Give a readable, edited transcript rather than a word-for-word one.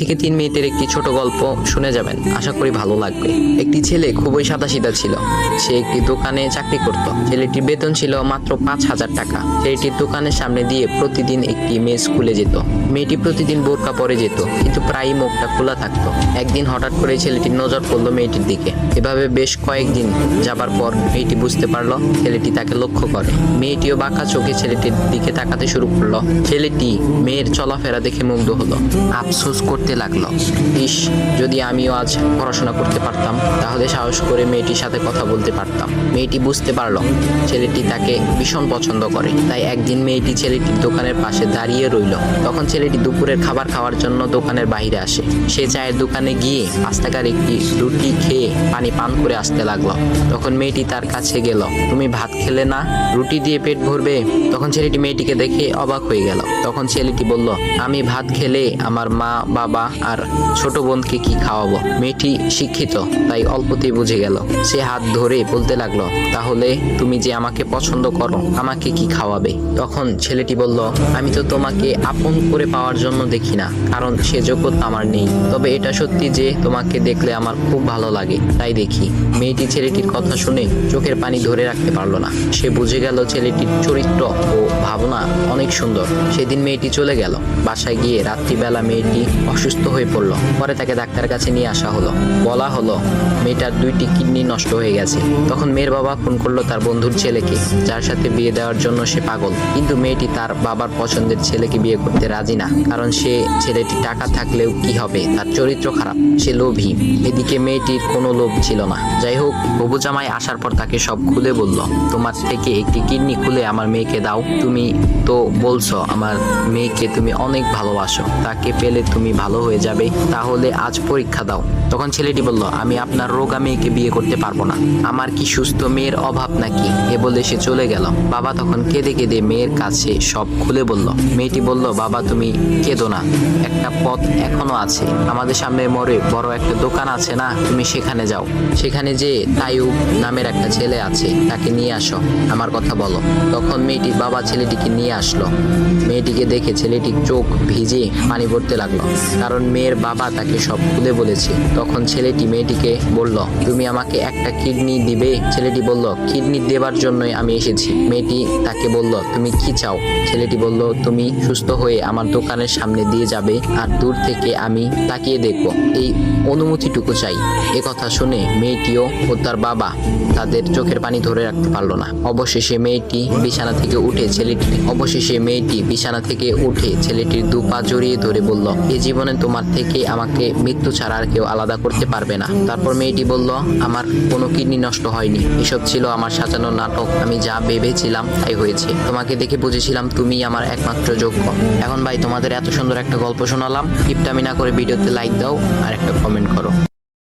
থেকে 3 মিনিটের একটি ছোট গল্প শুনে যাবেন, আশা করি ভালো লাগবে। একটি ছেলে খুবই সাদাসিধা ছিল। সে একটি দোকানে চাকরি করত। ছেলেটির বেতন ছিল মাত্র 5,000 টাকা। ছেলেটির দোকানের সামনে দিয়ে প্রতিদিন একটি মেয়ে স্কুলে যেত। মেয়েটি প্রতিদিন বোরকা পরে যেত, কিন্তু প্রায়ই মুখটা খোলা থাকতো। একদিন হঠাৎ করে ছেলেটির নজর পড়লো মেয়েটির দিকে। এভাবে বেশ কয়েকদিন যাবার পর মেয়েটি বুঝতে পারলো ছেলেটি তাকে লক্ষ্য করে। মেয়েটিও বাঁকা চোখে ছেলেটির দিকে তাকাতে শুরু করলো। ছেলেটি মেয়ের চলাফেরা দেখে মুগ্ধ হলো। আফসোস করতে লাগলো, ইস, যদি আমিও আজ পড়াশোনা করতে পারতাম, তাহলে সাহস করে মেয়েটির সাথে কথা বলতে পারতাম। মেয়েটি বুঝতে পারলো ছেলেটি তাকে ভীষণ পছন্দ করে। তাই একদিন মেয়েটি ছেলেটির দোকানের পাশে দাঁড়িয়ে রইল। তখন ছেলেটি দুপুরের খাবার খাওয়ার জন্য দোকানের বাইরে আসে। সে চায়ের দোকানে গিয়ে 5 টাকার একটি রুটি খেয়ে পানি পান করে আসতে লাগলো। তখন মেয়েটি তার কাছে গেল। তুমি ভাত খেলে না, রুটি দিয়ে পেট ভরবে? তখন ছেলেটি মেয়েটিকে দেখে অবাক হয়ে গেল। তখন ছেলেটি বলল, আমি ভাত খেলে আমার মা, বাবা আর ছোট বোনকে কি খাওয়াবো? মেয়েটি শিক্ষিত, তাই অল্পতেই বুঝে গেল। সে হাত ধরে বলতে লাগলো, তাহলে তুমি যে আমাকে পছন্দ করো, আমাকে কি খাওয়াবে? তখন ছেলেটি বলল, আমি তো তোমাকে আপন করে পাওয়ার জন্য দেখি না, কারণ সে যোগ্যতা আমার নেই। তবে এটা সত্যি যে তোমাকে দেখলে আমার খুব ভালো লাগে, তাই দেখি। মেয়েটি ছেলেটির কথা শুনে চোখের পানি ধরে রাখতে পারলো না। সে বুঝে গেল ছেলেটির চরিত্র ও ভাবনা অনেক সুন্দর। সেদিন মেয়েটি চলে গেল। বাসায় গিয়ে রাত্রিবেলা মেয়েটি অসুস্থ হয়ে পড়লো। পরে তাকে ডাক্তারের কাছে নিয়ে আসা হলো। বলা হলো মেয়েটার 2টি কিডনি নষ্ট হয়ে গেছে। তখন মেয়ের বাবা ফোন করলো তার বন্ধুর ছেলেকে, যার সাথে বিয়ে দেওয়ার জন্য সে পাগল। কিন্তু মেয়েটি তার বাবার পছন্দের ছেলেকে বিয়ে করতে রাজি না, কারণ সে ছেলেটি টাকা থাকলেও কি হবে, তার চরিত্র খারাপ, সে লোভী। এদিকে মেয়েটির কোনো লোভ ছিল না। যাই হোক, হবু জামাই আসার পর তাকে সব খুলে বলল, তোমার থেকে একটি কিডনি খুলে আমার মেয়েকে দাও। তুমি তো বলছো আমার মেয়েকে তুমি অনেক ভালোবাসো, তাকে পেলে তুমি ভালো হয়ে যাবে, তাহলে আজ পরীক্ষা দাও। তখন ছেলেটি বলল, আমি আপনার রোগা মেয়েকে বিয়ে করতে পারবো না, আমার কি সুস্থ মেয়ের অভাব নাকি? এ বলে সে চলে গেল। বাবা তখন কেঁদে কেঁদে মেয়ের কাছে সব খুলে বলল। মেয়েটি বলল, বাবা তুমি কেঁদো না, একটা পথ এখনো আছে, আমাদের সামনে মোড়ে বড় একটা দোকান আছে না, তুমি সেখানে যাও। সেখানে যে তাইয়ুব নামের একটা ছেলে আছে, তাকে নিয়ে আসো, আমার কথা বলো। তখন মেয়েটির বাবা ছেলেটিকে নিয়ে আসলো। মেয়েটিকে দেখে ছেলেটির চোখ ভিজে পানি পড়তে লাগলো, কারণ মেয়ের বাবা তাকে সব খুলে বলেছে। তখন ছেলেটি মেয়েটিকে বলল, তুমি আমাকে একটা কিডনি দিবে? ছেলেটি বলল, কিডনি দেবার জন্যই আমি এসেছি। মেয়েটি তাকে বলল, তুমি কি চাও? ছেলেটি বলল, তুমি সুস্থ হয়ে আমার দোকানের সামনে দিয়ে যাবে, আর দূর থেকে আমি তাকিয়ে দেখব, এই অনুমতিটুকু চাই। এ কথা শুনে মেয়েটিও ও তার বাবা তাদের চোখের পানি ধরে রাখতে পারলো না। অবশেষে মেয়েটি বিছানা থেকে উঠে ছেলেটির 2 পা জড়িয়ে ধরে বলল, এই জীবনে তোমার থেকে আমাকে মৃত্যু ছাড়া আর কেউ আলাদা করতে পারবে না। তারপর মেয়েটি বলল, আমার কোনো কিডনি নষ্ট হয়নি, এসব ছিল আমার সাজানো নাটক, আমি যা ভেবেছিলাম তাই হয়েছে। তোমাকে দেখে বুঝেছিলাম তুমি আমার একমাত্র যোগ্য। এখন ভাই, তোমাদের এত সুন্দর একটা গল্প শোনালাম, কিপটামি না করে ভিডিওতে লাইক দাও আর একটা কমেন্ট করো।